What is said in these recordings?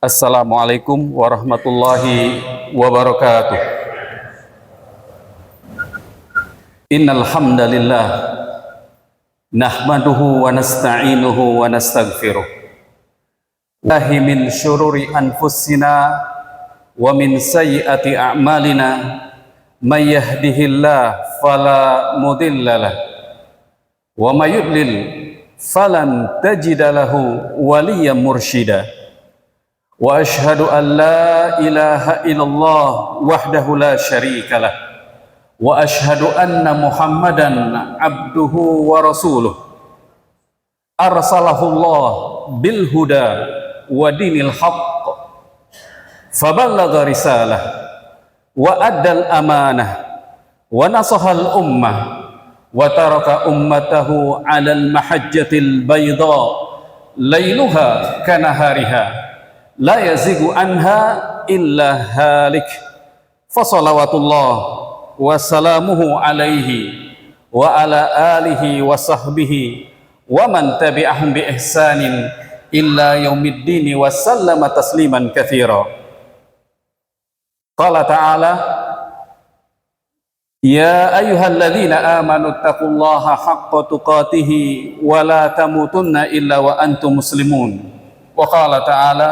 Assalamualaikum warahmatullahi wabarakatuh. Innal hamdalillah nahmaduhu wa nasta'inuhu wa nastaghfiruh. Wallahi min syururi anfusina wa min sayyiati a'malina may yahdihillah fala mudhillalah wa may yudlil falan tajida lahu waliyyan mursyida. Wa ashhadu an la ilaha illallah wahdahu la syarika lah wa ashhadu anna Muhammadan abduhu wa rasuluh arsalahu Allah bil huda wa dinil haqq faballagha risalah wa addal amanah wa nasahal ummah wa taraka ummatahu alal mahajjatil bayda lailuha kanahariha la yazigu anha illa halik fa salawatullah wa salamuhu alaihi wa ala alihi wa sahbihi wa man tabi'ahum bi ihsanin illa yaumiddini wa sallama tasliman katsira. Qala ta'ala ya ayyuhalladzina amanu taqullaha haqqa tuqatih wa la tamutunna illa wa antum muslimun. Wa qala ta'ala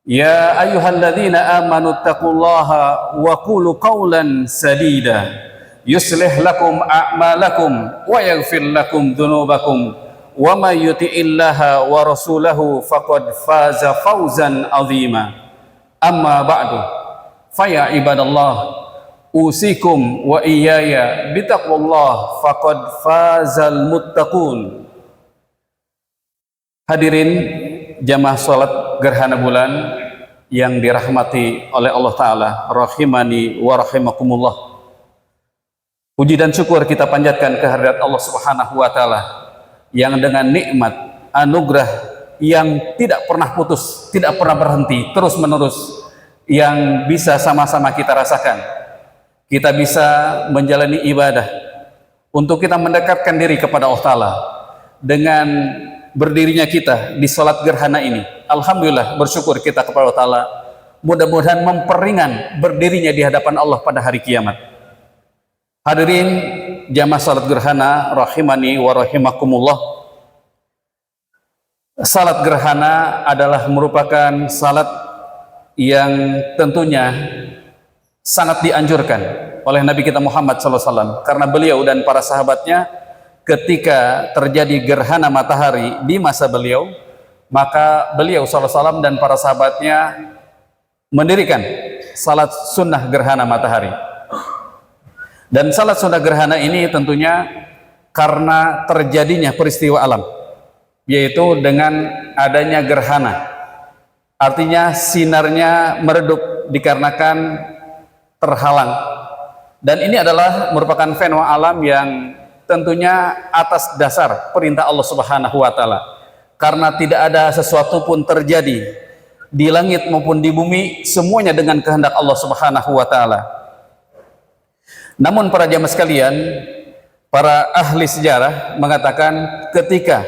ya ayyuhalladzina amanu taqullaha wa qulu qawlan sadida yuslih lakum a'malakum wa yaghfir lakum dhunubakum wa may yuti'illaha wa rasulahu faqad faza fawzan 'azima. Amma ba'du fa ya ibadallah usikum wa iyaya bitaqwallah faqad fazal muttaqun. Hadirin jamaah salat gerhana bulan yang dirahmati oleh Allah Ta'ala, rahimani wa rahimakumullah. Puji dan syukur kita panjatkan kehadirat Allah Subhanahu wa Ta'ala yang dengan nikmat anugerah yang tidak pernah putus, tidak pernah berhenti, terus menerus, yang bisa sama-sama kita rasakan. Kita bisa menjalani ibadah untuk kita mendekatkan diri kepada Allah Ta'ala dengan berdirinya kita di salat gerhana ini. Alhamdulillah, bersyukur kita kepada Allah Ta'ala. Mudah-mudahan memperingan berdirinya di hadapan Allah pada hari kiamat. Hadirin jamaah salat gerhana rahimani wa rahimakumullah. Salat gerhana adalah merupakan salat yang tentunya sangat dianjurkan oleh Nabi kita Muhammad SAW, karena beliau dan para sahabatnya ketika terjadi gerhana matahari di masa beliau, maka beliau SAW dan para sahabatnya mendirikan salat sunnah gerhana matahari. Dan salat sunnah gerhana ini tentunya karena terjadinya peristiwa alam, yaitu dengan adanya gerhana, artinya sinarnya meredup dikarenakan terhalang. Dan ini adalah merupakan fenomena alam yang tentunya atas dasar perintah Allah Subhanahu wa Ta'ala, karena tidak ada sesuatu pun terjadi di langit maupun di bumi, semuanya dengan kehendak Allah Subhanahu wa Ta'ala. Namun para jamaah sekalian, para ahli sejarah mengatakan ketika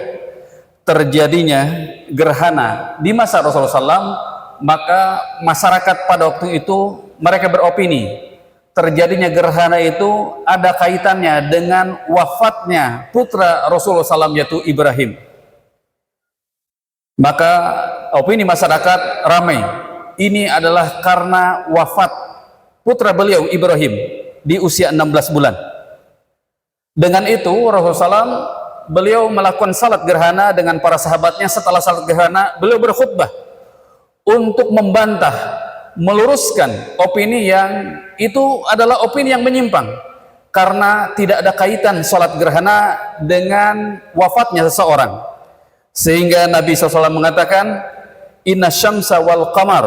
terjadinya gerhana di masa Rasulullah SAW, maka masyarakat pada waktu itu mereka beropini terjadinya gerhana itu ada kaitannya dengan wafatnya putra Rasulullah SAW, yaitu Ibrahim. Maka opini masyarakat ramai, ini adalah karena wafat putra beliau Ibrahim di usia 16 bulan. Dengan itu Rasulullah SAW beliau melakukan salat gerhana dengan para sahabatnya. Setelah salat gerhana beliau berkhutbah untuk membantah, meluruskan opini yang itu adalah opini yang menyimpang, karena tidak ada kaitan salat gerhana dengan wafatnya seseorang. Sehingga Nabi SAW mengatakan, inna syamsa wal qamar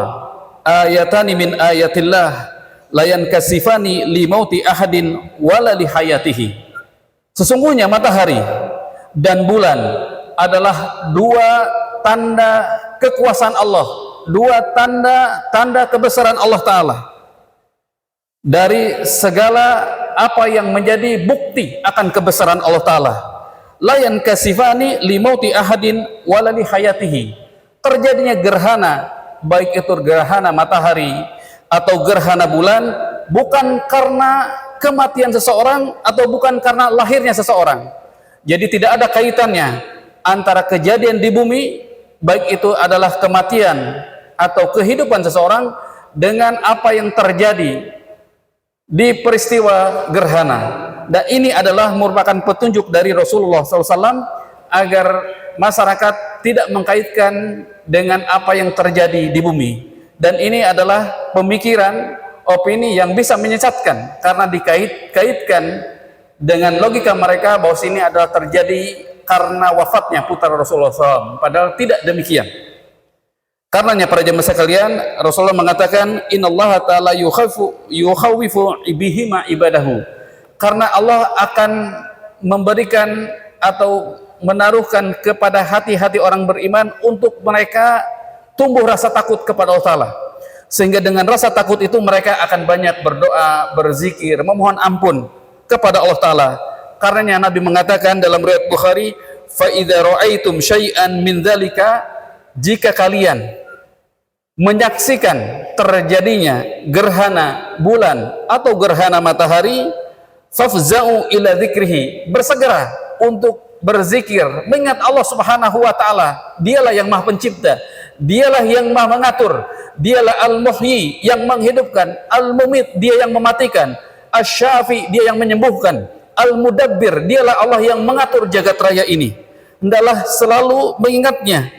ayatani min ayatillah layan kasifani li mauti ahadin wala li hayatihi. Sesungguhnya matahari dan bulan adalah dua tanda kekuasaan Allah, dua tanda kebesaran Allah Ta'ala. Dari segala apa yang menjadi bukti akan kebesaran Allah Ta'ala. La yankasifani li mauti ahadin wala li hayatihi. Terjadinya gerhana baik itu gerhana matahari atau gerhana bulan, bukan karena kematian seseorang atau bukan karena lahirnya seseorang. Jadi tidak ada kaitannya antara kejadian di bumi, baik itu adalah kematian atau kehidupan seseorang, dengan apa yang terjadi di peristiwa gerhana. Dan ini adalah merupakan petunjuk dari Rasulullah SAW agar masyarakat tidak mengkaitkan dengan apa yang terjadi di bumi. Dan ini adalah pemikiran, opini yang bisa menyesatkan karena dikait-kaitkan dengan logika mereka bahwa ini adalah terjadi karena wafatnya putra Rasulullah SAW. Padahal tidak demikian. Karenanya para jemaah sekalian, Rasulullah mengatakan, innallaha ta'ala yukhawifu bihima ibadahu. Karena Allah akan memberikan atau menaruhkan kepada hati-hati orang beriman untuk mereka tumbuh rasa takut kepada Allah Ta'ala. Sehingga dengan rasa takut itu mereka akan banyak berdoa, berzikir, memohon ampun kepada Allah Ta'ala. Karenanya Nabi mengatakan dalam riwayat Bukhari, fa idza ra'aitum syai'an min dzalika, jika kalian menyaksikan terjadinya gerhana bulan atau gerhana matahari, fafza'u ila dzikrihi, bersegera untuk berzikir, mengingat Allah Subhanahu wa taala. Dialah yang Maha Pencipta, dialah yang Maha Mengatur, dialah Al-Muhyi yang menghidupkan, Al-Mumit dia yang mematikan, Asy-Syafi dia yang menyembuhkan, Al-Mudabbir dialah Allah yang mengatur jagat raya ini. Hendaklah selalu mengingatnya,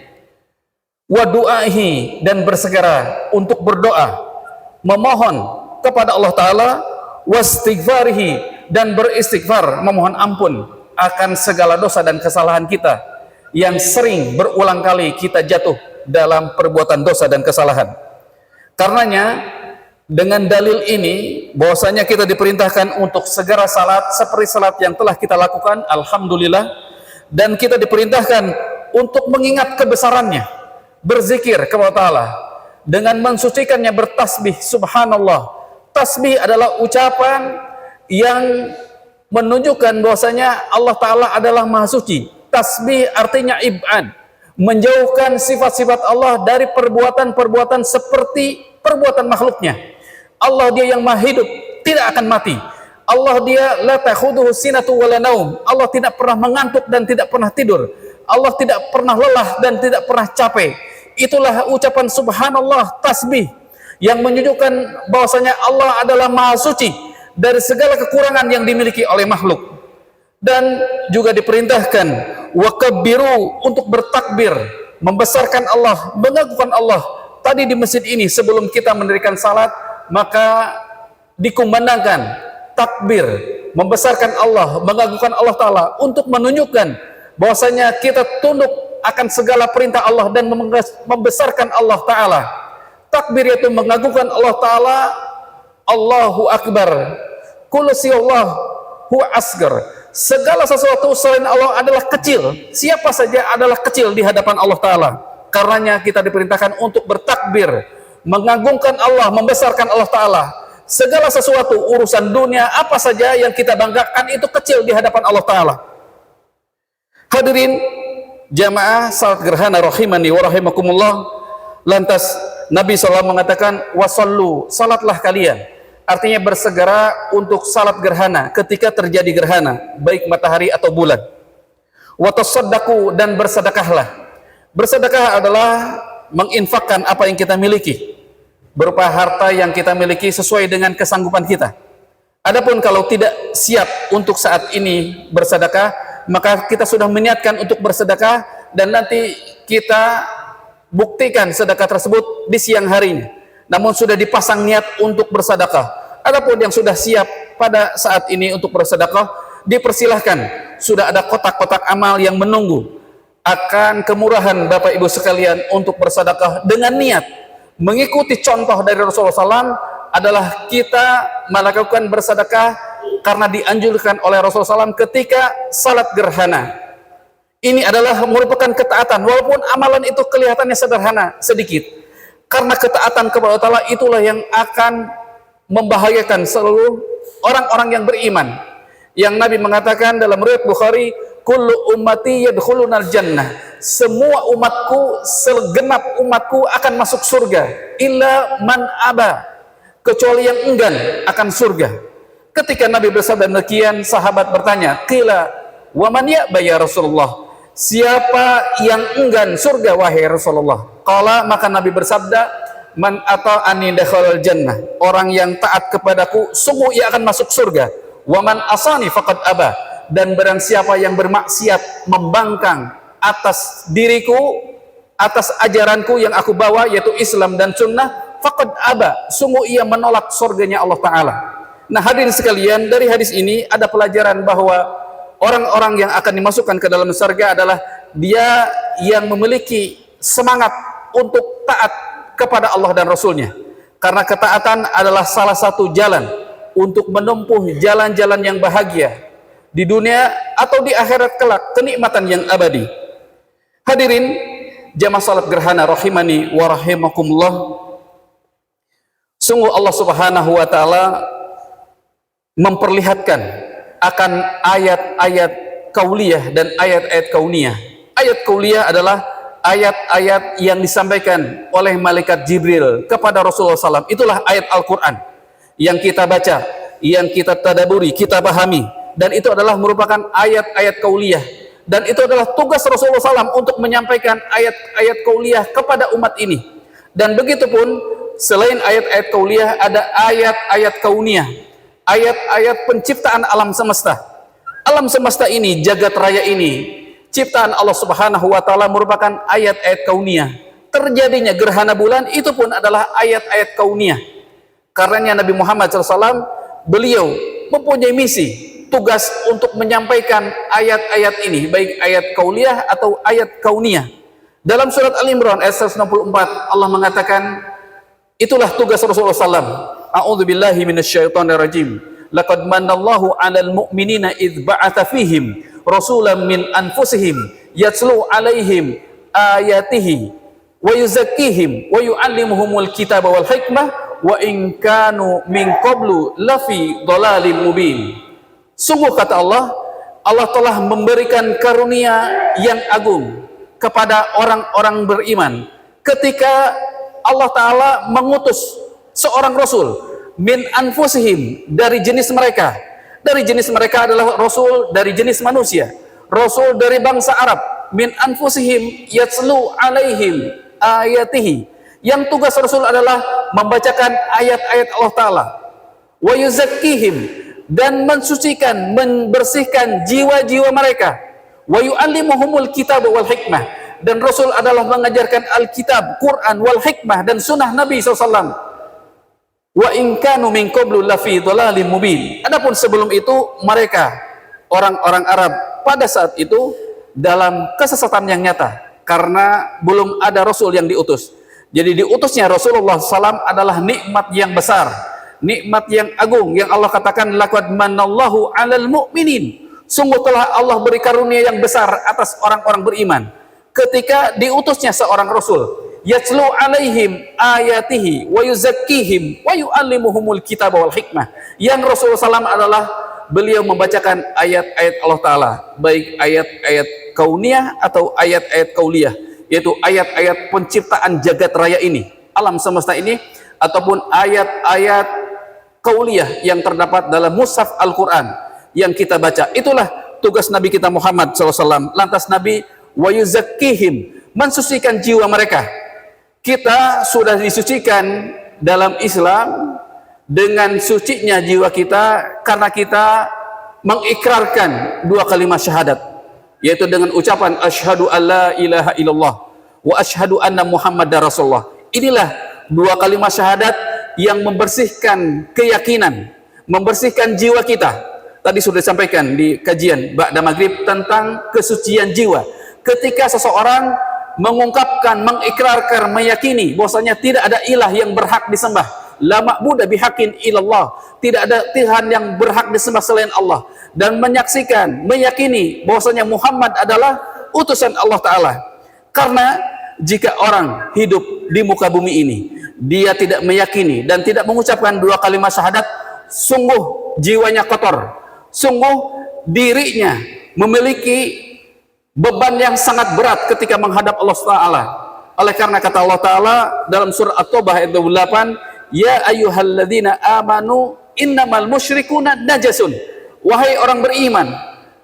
wa du'ahi, dan bersegera untuk berdoa, memohon kepada Allah Ta'ala, wastighfarihi, dan beristighfar, memohon ampun akan segala dosa dan kesalahan kita yang sering berulang kali kita jatuh dalam perbuatan dosa dan kesalahan. Karenanya dengan dalil ini bahwasanya kita diperintahkan untuk segera salat seperti salat yang telah kita lakukan, alhamdulillah, dan kita diperintahkan untuk mengingat kebesarannya, berzikir kepada Allah dengan mensucikannya, bertasbih subhanallah. Tasbih adalah ucapan yang menunjukkan bahwasanya Allah Ta'ala adalah maha suci. Tasbih artinya ib'ad, menjauhkan sifat-sifat Allah dari perbuatan-perbuatan seperti perbuatan makhluknya. Allah dia yang maha hidup, tidak akan mati. Allah dia la takhuduhu sinatu wala naum. Allah tidak pernah mengantuk dan tidak pernah tidur. Allah tidak pernah lelah dan tidak pernah capek. Itulah ucapan subhanallah, tasbih, yang menunjukkan bahwasanya Allah adalah maha suci dari segala kekurangan yang dimiliki oleh makhluk. Dan juga diperintahkan wakabbiru, untuk bertakbir, membesarkan Allah, mengagungkan Allah. Tadi di masjid ini sebelum kita mendirikan salat, maka dikumandangkan takbir, membesarkan Allah, mengagungkan Allah Ta'ala, untuk menunjukkan bahwasanya kita tunduk akan segala perintah Allah dan membesarkan Allah Ta'ala. Takbir itu mengagungkan Allah Ta'ala, Allahu Akbar, kullu siwallahu asgar. Segala sesuatu selain Allah adalah kecil. Siapa saja adalah kecil di hadapan Allah Ta'ala. Karenanya kita diperintahkan untuk bertakbir, mengagungkan Allah, membesarkan Allah Ta'ala. Segala sesuatu, urusan dunia, apa saja yang kita banggakan itu kecil di hadapan Allah Ta'ala. Hadirin jamaah salat gerhana rahimani wa rahimakumullah. Lantas Nabi SAW mengatakan, wasallu, salatlah kalian. Artinya bersegera untuk salat gerhana ketika terjadi gerhana, baik matahari atau bulan. Watasaddaqu, dan bersedekahlah. Bersedekah adalah menginfakkan apa yang kita miliki, berupa harta yang kita miliki sesuai dengan kesanggupan kita. Adapun kalau tidak siap untuk saat ini bersedekah, maka kita sudah meniatkan untuk bersedekah dan nanti kita buktikan sedekah tersebut di siang harinya. Namun sudah dipasang niat untuk bersedekah. Adapun yang sudah siap pada saat ini untuk bersedekah, dipersilahkan. Sudah ada kotak-kotak amal yang menunggu akan kemurahan Bapak Ibu sekalian untuk bersedekah dengan niat mengikuti contoh dari Rasulullah SAW. Adalah kita melakukan bersedekah karena dianjurkan oleh Rasulullah SAW ketika salat gerhana. Ini adalah merupakan ketaatan, walaupun amalan itu kelihatannya sederhana sedikit. Karena ketaatan kepada Allah Ta'ala itulah yang akan membahayakan seluruh orang-orang yang beriman. Yang Nabi mengatakan dalam riwayat Bukhari, kullu ummati yadkhulunal jannah, semua umatku, segenap umatku akan masuk surga, illa man aba, kecuali yang enggan akan surga. Ketika Nabi bersabda demikian, sahabat bertanya, qila wa man ya'ba ya Rasulullah, siapa yang enggan surga wahai Rasulullah? Qala, maka Nabi bersabda, man ata'ani dakhalal jannah, orang yang taat kepadaku sungguh ia akan masuk surga. Wa man asani faqad aba, dan barang siapa yang bermaksiat, membangkang atas diriku, atas ajaranku yang aku bawa, yaitu Islam dan sunnah, faqad aba, sungguh ia menolak surganya Allah Ta'ala. Nah hadirin sekalian, dari hadis ini ada pelajaran bahwa orang-orang yang akan dimasukkan ke dalam surga adalah dia yang memiliki semangat untuk taat kepada Allah dan Rasulnya, karena ketaatan adalah salah satu jalan untuk menempuh jalan-jalan yang bahagia di dunia atau di akhirat kelak, kenikmatan yang abadi. Hadirin jamaah salat gerhana rahimani wa rahimakumullah, sungguh Allah Subhanahu wa taala memperlihatkan akan ayat-ayat kauliyah dan ayat-ayat kauniyah. Ayat kauliyah adalah ayat-ayat yang disampaikan oleh malaikat Jibril kepada Rasulullah SAW. Itulah ayat Al-Quran yang kita baca, yang kita tadaburi, kita pahami, dan itu adalah merupakan ayat-ayat kauliyah, dan itu adalah tugas Rasulullah SAW untuk menyampaikan ayat-ayat kauliyah kepada umat ini. Dan begitu pun selain ayat-ayat kauliyah ada ayat-ayat kauniyah, ayat-ayat penciptaan alam semesta. Alam semesta ini, jagat raya ini, ciptaan Allah Subhanahu wa taala merupakan ayat-ayat kauniyah. Terjadinya gerhana bulan itu pun adalah ayat-ayat kauniyah. Karenanya Nabi Muhammad SAW, beliau mempunyai misi, tugas untuk menyampaikan ayat-ayat ini, baik ayat kauliyah atau ayat kauniyah. Dalam surat Al-Imran ayat 164 Allah mengatakan, itulah tugas Rasulullah SAW. A'udzubillahi minasyaitonirrajim. Laqad manallahu 'alal mu'minina idz ba'atsa fihim rasulan min anfusihim yatlu 'alaihim ayatihi wa yuzakkihim wa yu'allimuhumul kitaba wal hikmah wa in kanu min qablu lafi dhalalim mubin. Sungguh kata Allah, Allah telah memberikan karunia yang agung kepada orang-orang beriman ketika Allah Ta'ala mengutus seorang Rasul min anfusihim, dari jenis mereka. Dari jenis mereka adalah Rasul dari jenis manusia, Rasul dari bangsa Arab. Min anfusihim yatslu alaihim ayatihi, yang tugas Rasul adalah membacakan ayat-ayat Allah Ta'ala. Wa yuzakkihim, dan mensucikan, membersihkan jiwa-jiwa mereka. Wa yu'allimuhumul kitab wal hikmah, dan Rasul adalah mengajarkan Alkitab, Quran, wal hikmah, dan sunnah Nabi SAW. Wa in kanu min qablu lafi dhalalim mubin. Adapun sebelum itu mereka, orang-orang Arab pada saat itu dalam kesesatan yang nyata, karena belum ada Rasul yang diutus. Jadi diutusnya Rasulullah SAW adalah nikmat yang besar, nikmat yang agung, yang Allah katakan laqad manallahu 'alal mu'minin, sungguh telah Allah beri karunia yang besar atas orang-orang beriman ketika diutusnya seorang Rasul, yatslu alaihim ayatihi wa yuzakkihim wa yu'allimuhumul kitaba wal hikmah, yang Rasulullah SAW adalah beliau membacakan ayat-ayat Allah Ta'ala, baik ayat-ayat kauniyah atau ayat-ayat kauliyah, yaitu ayat-ayat penciptaan jagat raya ini, alam semesta ini, ataupun ayat-ayat kauliyah yang terdapat dalam mushaf Al-Quran yang kita baca. Itulah tugas Nabi kita Muhammad SAW. Lantas Nabi wa yuzakkihim, mensucikan jiwa mereka. Kita sudah disucikan dalam Islam dengan sucinya jiwa kita karena kita mengikrarkan dua kalimat syahadat, yaitu dengan ucapan asyhadu alla ilaha illallah wa asyhadu anna muhammadar rasulullah. Inilah dua kalimat syahadat yang membersihkan keyakinan, membersihkan jiwa kita. Tadi sudah disampaikan di kajian ba'da maghrib tentang kesucian jiwa. Ketika seseorang mengungkapkan, mengikrarkan, meyakini bahwasanya tidak ada ilah yang berhak disembah, la ma'budu bihaqqin illallah, tidak ada Tuhan yang berhak disembah selain Allah, dan menyaksikan, meyakini bahwasanya Muhammad adalah utusan Allah Ta'ala. Karena jika orang hidup di muka bumi ini, dia tidak meyakini dan tidak mengucapkan dua kalimat syahadat, sungguh jiwanya kotor, sungguh dirinya memiliki beban yang sangat berat ketika menghadap Allah Ta'ala. Oleh karena kata Allah Ta'ala dalam surah At-Taubah ayat 28, ya ayyuhalladzina amanu innamal musyrikuna najasun. Wahai orang beriman,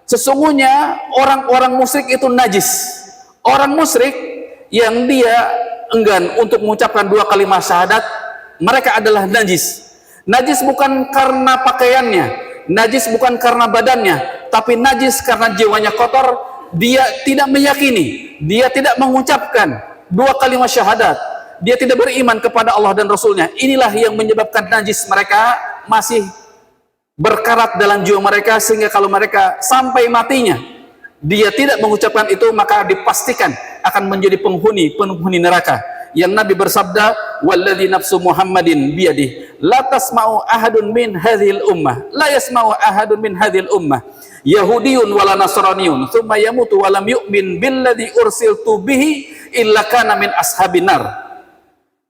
sesungguhnya orang-orang musyrik itu najis. Orang musyrik yang dia enggan untuk mengucapkan dua kalimat syahadat, mereka adalah najis. Najis bukan karena pakaiannya, najis bukan karena badannya, tapi najis karena jiwanya kotor. Dia tidak meyakini, dia tidak mengucapkan dua kalimat syahadat, dia tidak beriman kepada Allah dan Rasulnya. Inilah yang menyebabkan najis mereka masih berkarat dalam jiwa mereka, sehingga kalau mereka sampai matinya dia tidak mengucapkan itu, maka dipastikan akan menjadi penghuni neraka. Yang Nabi bersabda, walladzi nafsu Muhammadin biyadihi la tasma'u ahadun min hadhil ummah la yasma'u ahadun min hadhil ummah yahudiyun wala nasraniyun thumma yamutu wa lam yu'min billadzi ursiltu bihi illa kana min ashabin nar.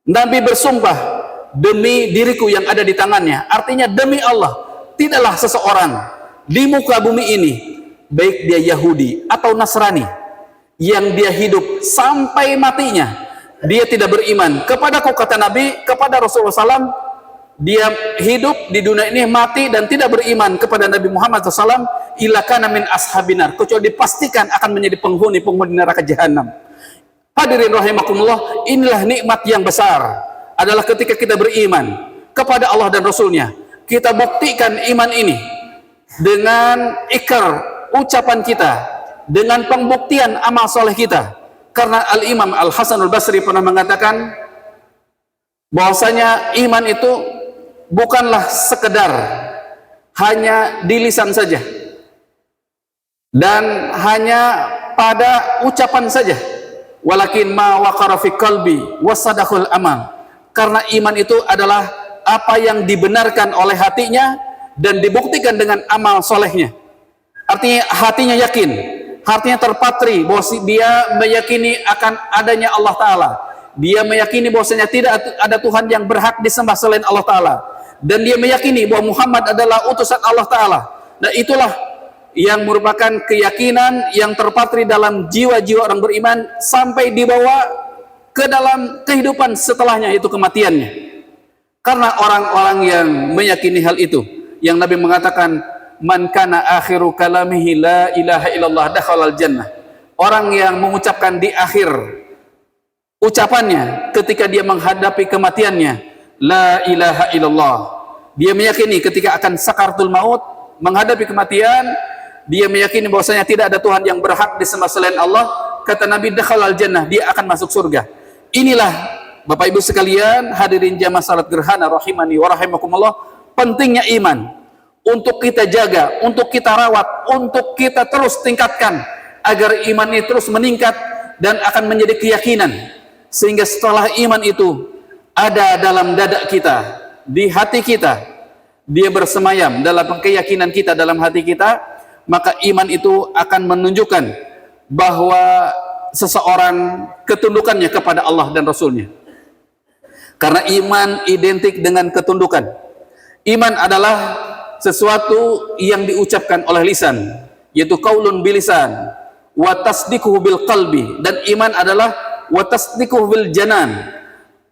Nabi bersumpah demi diriku yang ada di tangannya, artinya demi Allah, tidaklah seseorang di muka bumi ini, baik dia Yahudi atau Nasrani, yang dia hidup sampai matinya dia tidak beriman kepadaku, kata Nabi, kepada Rasulullah SAW. Dia hidup di dunia ini, mati dan tidak beriman kepada Nabi Muhammad SAW, illa kana min ashabinar, kecuali dipastikan akan menjadi penghuni neraka jahanam. Hadirin rahimakumullah, inilah nikmat yang besar, adalah ketika kita beriman kepada Allah dan Rasulnya. Kita buktikan iman ini dengan ikrar ucapan kita, dengan pembuktian amal soleh kita. Karena Al-Imam Al-Hasan Al-Basri pernah mengatakan bahwasanya iman itu bukanlah sekedar hanya di lisan saja dan hanya pada ucapan saja, walakin ma waqara fi qalbi wasadaqul amal. Karena iman itu adalah apa yang dibenarkan oleh hatinya dan dibuktikan dengan amal solehnya. Artinya hatinya yakin, hatinya terpatri bahwa dia meyakini akan adanya Allah Ta'ala, dia meyakini bahwasanya tidak ada Tuhan yang berhak disembah selain Allah Ta'ala, dan dia meyakini bahwa Muhammad adalah utusan Allah Ta'ala. Nah, itulah yang merupakan keyakinan yang terpatri dalam jiwa-jiwa orang beriman sampai dibawa ke dalam kehidupan setelahnya, yaitu kematiannya. Karena orang-orang yang meyakini hal itu, yang Nabi mengatakan, man kana akhiru kalamihi la ilaha illallah dakhalal jannah. Orang yang mengucapkan di akhir ucapannya ketika dia menghadapi kematiannya, la ilaha illallah, dia meyakini ketika akan sakaratul maut, menghadapi kematian, dia meyakini bahwasanya tidak ada Tuhan yang berhak disembah selain Allah, kata Nabi, dakhalal jannah, dia akan masuk surga. Inilah Bapak Ibu sekalian, hadirin jamaah salat gerhana rahimani wa rahimakumullah, pentingnya iman untuk kita jaga, untuk kita rawat, untuk kita terus tingkatkan agar iman ini terus meningkat dan akan menjadi keyakinan, sehingga setelah iman itu ada dalam dada kita, di hati kita, dia bersemayam dalam keyakinan kita, dalam hati kita, maka iman itu akan menunjukkan bahwa seseorang ketundukannya kepada Allah dan Rasulnya. Karena iman identik dengan ketundukan. Iman adalah sesuatu yang diucapkan oleh lisan, yaitu qaulun bilisan wa tasdiquhu bil qalbi, dan iman adalah wa tasdiquhu bil janan,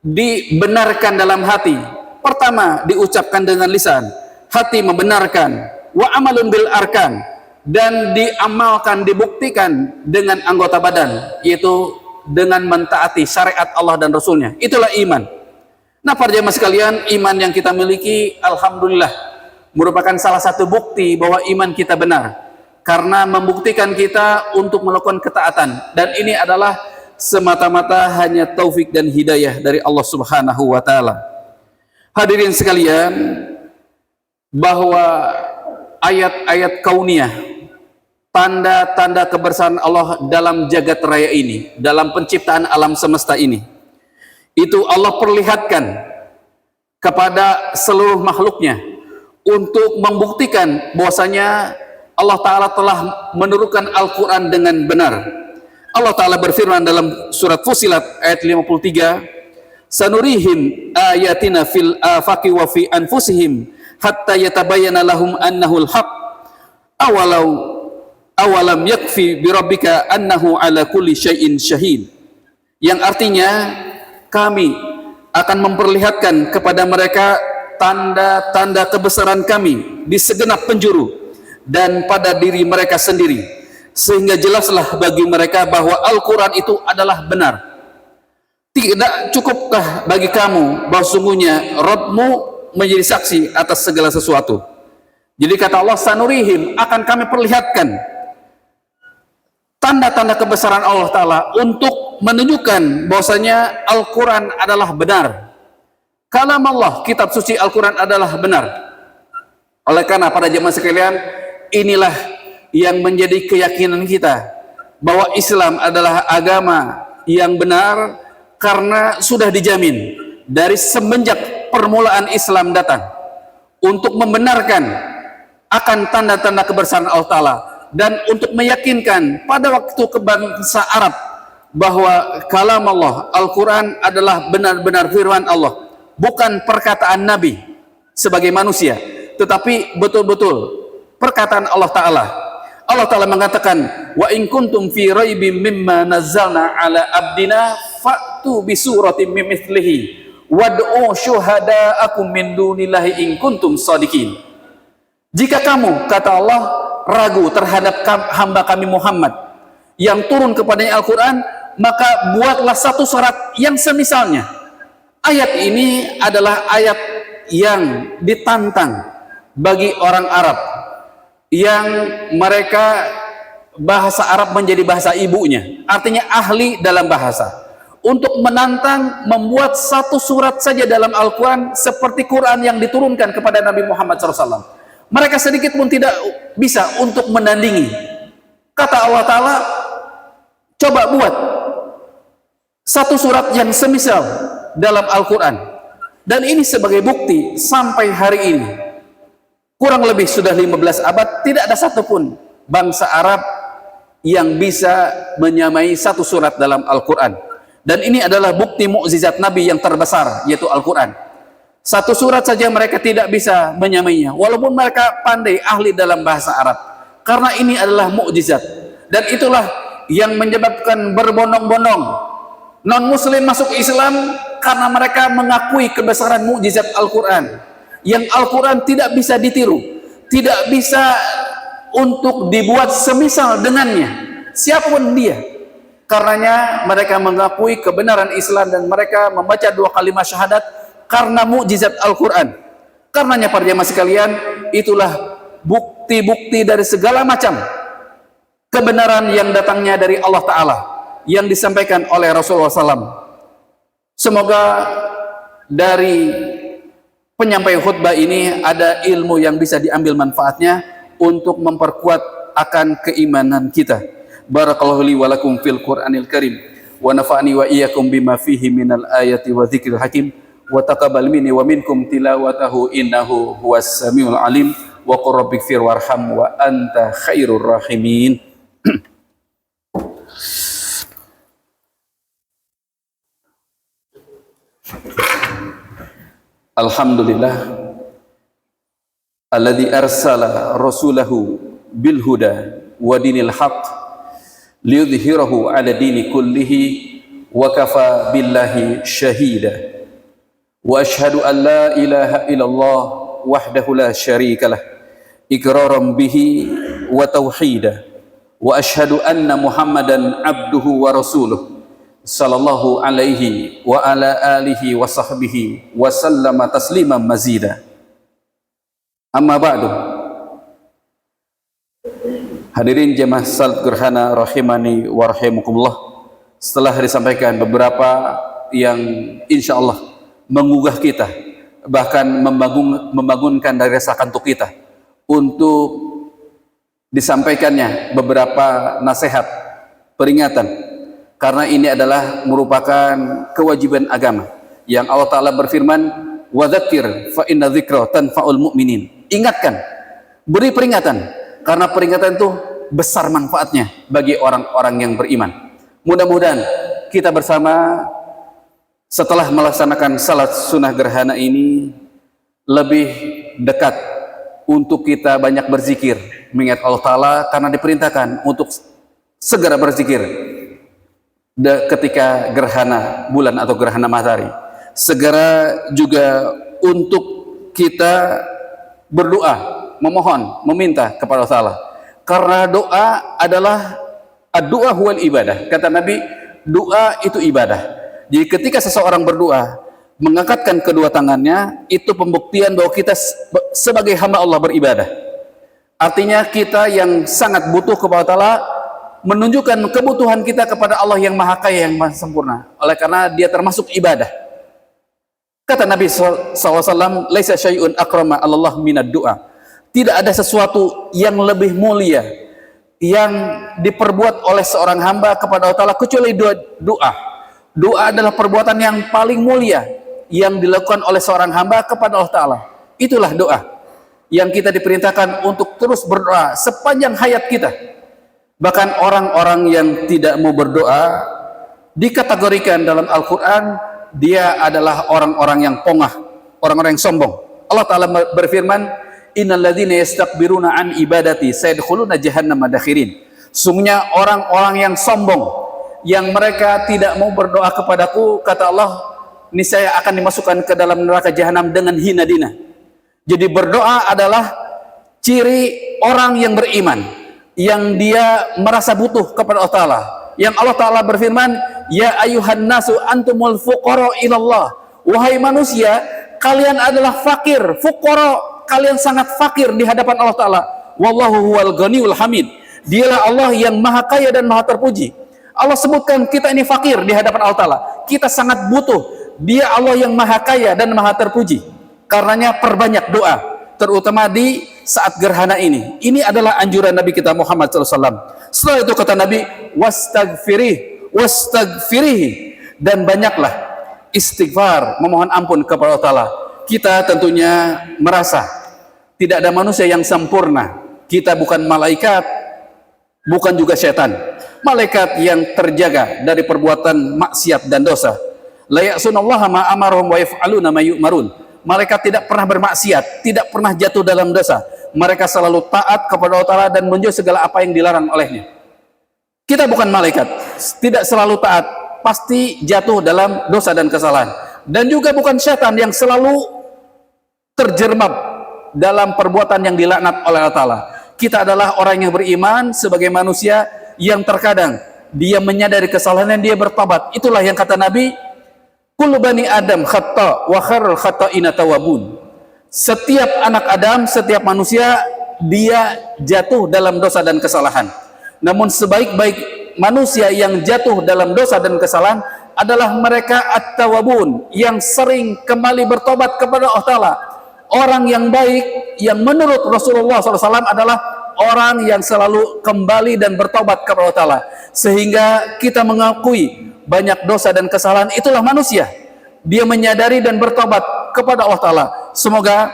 dibenarkan dalam hati. Pertama diucapkan dengan lisan, hati membenarkan, wa amalun bil arkan, dan diamalkan, dibuktikan dengan anggota badan, yaitu dengan mentaati syariat Allah dan Rasulnya. Itulah iman. Nah, para jemaah sekalian, iman yang kita miliki, alhamdulillah, merupakan salah satu bukti bahwa iman kita benar, karena membuktikan kita untuk melakukan ketaatan, dan ini adalah semata-mata hanya taufik dan hidayah dari Allah Subhanahu wa Ta'ala. Hadirin sekalian, bahwa ayat-ayat kauniyah, tanda-tanda kebesaran Allah dalam jagat raya ini, dalam penciptaan alam semesta ini, itu Allah perlihatkan kepada seluruh makhluknya untuk membuktikan bahwasanya Allah Ta'ala telah menurunkan Al-Quran dengan benar. Allah Ta'ala berfirman dalam surat Fussilat ayat 53, sanurihim ayatina fil afaqi wa fi anfusihim hatta yatabayyana lahum annahul haq awalau awalam yakfi birabbika annahu ala kulli syai'in syahid, yang artinya kami akan memperlihatkan kepada mereka tanda-tanda kebesaran kami di segenap penjuru dan pada diri mereka sendiri, sehingga jelaslah bagi mereka bahwa Al-Quran itu adalah benar. Tidak cukupkah bagi kamu bahwa sungguhnya Rabbmu menjadi saksi atas segala sesuatu? Jadi kata Allah, sanurihim, akan kami perlihatkan tanda-tanda kebesaran Allah Ta'ala untuk menunjukkan bahwasanya Al-Quran adalah benar. Kalam Allah, kitab suci Al-Quran adalah benar. Oleh karena para jemaah sekalian, inilah yang menjadi keyakinan kita bahwa Islam adalah agama yang benar, karena sudah dijamin dari semenjak permulaan Islam datang untuk membenarkan akan tanda-tanda kebesaran Allah Ta'ala, dan untuk meyakinkan pada waktu ke bangsa Arab bahwa kalam Allah, Al-Quran adalah benar-benar firman Allah, bukan perkataan Nabi sebagai manusia, tetapi betul-betul perkataan Allah Ta'ala. Allah Ta'ala mengatakan, wa in kuntum fi raibim mimma nazzalna ala abdina fa'tu bi suratin min mithlihi wad'u syuhada'akum min dunillahi in kuntum shadiqin. Jika kamu, kata Allah, ragu terhadap hamba kami Muhammad yang turun kepadanya Al-Quran, maka buatlah satu surat yang semisalnya. Ayat ini adalah ayat yang ditantang bagi orang Arab yang mereka bahasa Arab menjadi bahasa ibunya, artinya ahli dalam bahasa, untuk menantang membuat satu surat saja dalam Al-Quran seperti Quran yang diturunkan kepada Nabi Muhammad SAW. Mereka sedikit pun tidak bisa untuk menandingi. Kata Allah Ta'ala, coba buat satu surat yang semisal dalam Al-Quran. Dan ini sebagai bukti sampai hari ini, kurang lebih sudah 15 abad, tidak ada satupun bangsa Arab yang bisa menyamai satu surat dalam Al-Quran. Dan ini adalah bukti mukjizat Nabi yang terbesar, yaitu Al-Quran. Satu surat saja mereka tidak bisa menyamainya, walaupun mereka pandai, ahli dalam bahasa Arab. Karena ini adalah mukjizat. Dan itulah yang menyebabkan berbondong-bondong non-muslim masuk Islam, karena mereka mengakui kebesaran mukjizat Al-Quran. Yang Al-Quran tidak bisa ditiru, tidak bisa untuk dibuat semisal dengannya, siapapun dia. Karenanya mereka mengakui kebenaran Islam dan mereka membaca 2 kalimat syahadat karena mukjizat Al-Quran. Karenanya para jemaah sekalian, itulah bukti-bukti dari segala macam kebenaran yang datangnya dari Allah Ta'ala, yang disampaikan oleh Rasulullah SAW. Semoga dari penyampaian khutbah ini ada ilmu yang bisa diambil manfaatnya untuk memperkuat akan keimanan kita. Barakallahu li wa lakum fil Qur'anil Karim, wa nafa'ani wa iyyakum bima fihi minal ayati wa dzikril hakim, wa taqabbal minni wa minkum tilawatahu innahu huwas samiul alim, wa qur rabbighfir warham wa anta khairur rahimin. Alhamdulillah alladzi arsala rasulahu bil huda wa dinil haqq liyudhhirahu ala dini kullihi wa kafa billahi syahida wa ashhadu an la ilaha illallah wahdahu la syarikalah iqraran bihi wa tauhida wa ashhadu anna muhammadan abduhu wa rasuluh sallallahu alaihi wa ala alihi wa sahbihi wa sallama tasliman mazida. Amma ba'du. Hadirin jemaah salat gerhana rahimani wa rahimakumullah. Setelah disampaikan beberapa yang insya Allah menggugah kita, bahkan membangunkan dari rasa kantuk kita, untuk disampaikannya beberapa nasihat, peringatan. Karena ini adalah merupakan kewajiban agama yang Allah Ta'ala berfirman, wa dzakir fa inna dzikra tanfa'ul mu'minin. Ingatkan, beri peringatan, karena peringatan itu besar manfaatnya bagi orang-orang yang beriman. Mudah-mudahan kita bersama setelah melaksanakan salat sunnah gerhana ini lebih dekat untuk kita banyak berzikir, mengingat Allah Ta'ala karena diperintahkan untuk segera berzikir ketika gerhana bulan atau gerhana matahari. Segera juga untuk kita berdoa, memohon, meminta kepada Allah Ta'ala. Karena doa adalah doa huwal ibadah. Kata Nabi, doa itu ibadah. Jadi ketika seseorang berdoa, mengangkatkan kedua tangannya, itu pembuktian bahwa kita sebagai hamba Allah beribadah. Artinya kita yang sangat butuh kepada Allah, menunjukkan kebutuhan kita kepada Allah yang maha kaya, yang maha sempurna. Oleh karena dia termasuk ibadah. Kata Nabi SAW, laisa syai'un akrama Allah minad doa. Tidak ada sesuatu yang lebih mulia yang diperbuat oleh seorang hamba kepada Allah Ta'ala kecuali doa. Doa adalah perbuatan yang paling mulia yang dilakukan oleh seorang hamba kepada Allah Ta'ala. Itulah doa yang kita diperintahkan untuk terus berdoa sepanjang hayat kita. Bahkan orang-orang yang tidak mau berdoa dikategorikan dalam Al-Quran, dia adalah orang-orang yang pongah, orang-orang yang sombong. Allah Ta'ala berfirman, innalladzina yastakbiruna an ibadati sayadkhuluna jahannama dakhirin. Sungguhnya orang-orang yang sombong, yang mereka tidak mau berdoa kepadaku, kata Allah, niscaya akan dimasukkan ke dalam neraka jahanam dengan hina dina. Jadi berdoa adalah ciri orang yang beriman, yang dia merasa butuh kepada Allah Ta'ala. Yang Allah Ta'ala berfirman, ya ayuhan nasu antumul fuqara ilallah. Wahai manusia, kalian adalah fakir, fuqara, kalian sangat fakir di hadapan Allah Ta'ala. Wallahu huwal ghaniyul hamid. Dialah Allah yang maha kaya dan maha terpuji. Allah sebutkan kita ini fakir di hadapan Allah Ta'ala. Kita sangat butuh. Dia Allah yang maha kaya dan maha terpuji. Karenanya perbanyak doa, terutama di saat gerhana ini. Ini adalah anjuran Nabi kita Muhammad SAW. Setelah itu kata Nabi, wastagfirih, dan banyaklah istighfar, memohon ampun kepada Allah Ta'ala. Kita tentunya merasa tidak ada manusia yang sempurna. Kita bukan malaikat, bukan juga setan. Malaikat yang terjaga dari perbuatan maksiat dan dosa. La ya'sunallaha ma amarahum wa yaf'aluna ma yu'marun. Malaikat tidak pernah bermaksiat, tidak pernah jatuh dalam dosa. Mereka selalu taat kepada Allah Ta'ala dan menjauhi segala apa yang dilarang olehnya. Kita bukan malaikat, tidak selalu taat, pasti jatuh dalam dosa dan kesalahan. Dan juga bukan setan yang selalu terjerembab dalam perbuatan yang dilaknat oleh Allah Ta'ala. Kita adalah orang yang beriman sebagai manusia yang terkadang dia menyadari kesalahan dan dia bertobat. Itulah yang kata Nabi, kullu bani Adam khata' wa khairul khata'ina tawabun. Setiap anak Adam, setiap manusia, dia jatuh dalam dosa dan kesalahan. Namun sebaik-baik manusia yang jatuh dalam dosa dan kesalahan adalah mereka at-tawabun, yang sering kembali bertobat kepada Allah Ta'ala. Orang yang baik, yang menurut Rasulullah SAW adalah orang yang selalu kembali dan bertobat kepada Allah Ta'ala. Sehingga kita mengakui banyak dosa dan kesalahan, itulah manusia. Dia menyadari dan bertobat kepada Allah Ta'ala. Semoga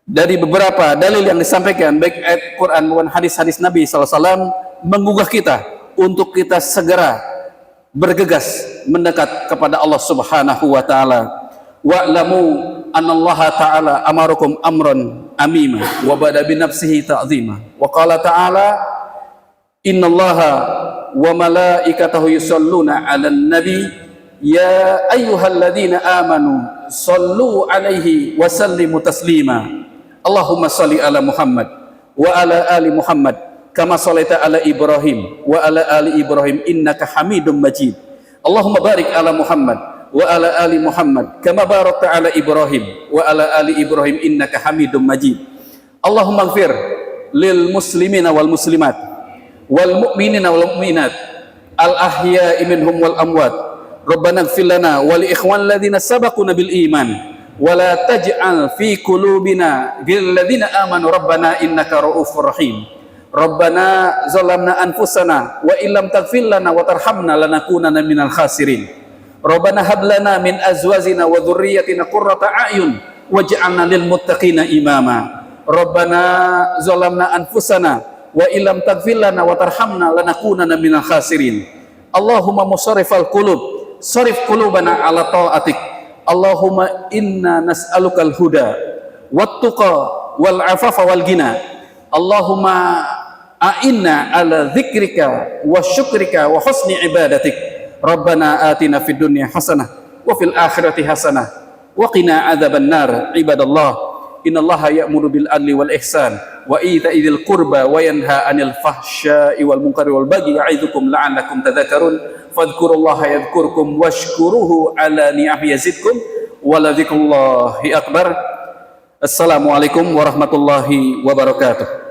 dari beberapa dalil yang disampaikan, baik ayat Quran maupun hadis-hadis Nabi SAW, menggugah kita untuk kita segera bergegas mendekat kepada Allah Subhanahu wa Ta'ala. Wa'lamu annallaha ta'ala amarukum amran amima wa bada bi nafsihi ta'zima wa qala ta'ala innallaha wa malaikatahu yusalluna 'alan nabi ya ayyuhalladzina amanu sallu 'alaihi wa sallimu taslima. Allahumma shalli ala Muhammad wa ala ali Muhammad kama shallaita ala Ibrahim wa ala ali Ibrahim innaka Hamidum Majid. Allahumma barik ala Muhammad wa ala ali Muhammad kama barakta ala Ibrahim wa ala ali Ibrahim innaka Hamidum Majid. Allahumma ighfir lil muslimina wal muslimat wal mu'minina wal mu'minat al ahya'i minhum wal amwat. Rabbana ighfir lana wa li ikhwan alladziina sabaquna bil iman wa la taj'al fi qulubina ghillal ladziina amanu rabbana innaka ra'ufur rahim. Rabbana zalamna anfusana wa illam taghfir lana wa tarhamna lanakunanna minal khasirin. Rabbana hab lana min azwajina wa dhurriyyatina qurrata a'yun waj'alna lil muttaqina imama. Rabbana zalamna anfusana wa illam taghfir lana wa tarhamna lanakunanna minal khasirin. Allahumma musarrifal qulub, sarif qulubana ala ta'atik. Allahumma inna nas'alukal huda wat tuqa wal afafa wal ghina. Allahumma a'inna ala dzikrika wa syukrika wa husni ibadatik. Rabbana atina fid dunya hasanah wa fil akhirati hasanah wa qina adzabannar. Ibadallah, innallaha ya'muru bil adli wal ihsan wa ita'i dzil qurba wa yanha 'anil fahsya'i wal munkari wal baghi ya'idzukum la'allakum tadhakkarun. Fadhkurullaha yadhkurkum washkuruhu ala ni'amihi yazidkum wa la dzikrullahi akbar. Assalamualaikum warahmatullahi wabarakatuh.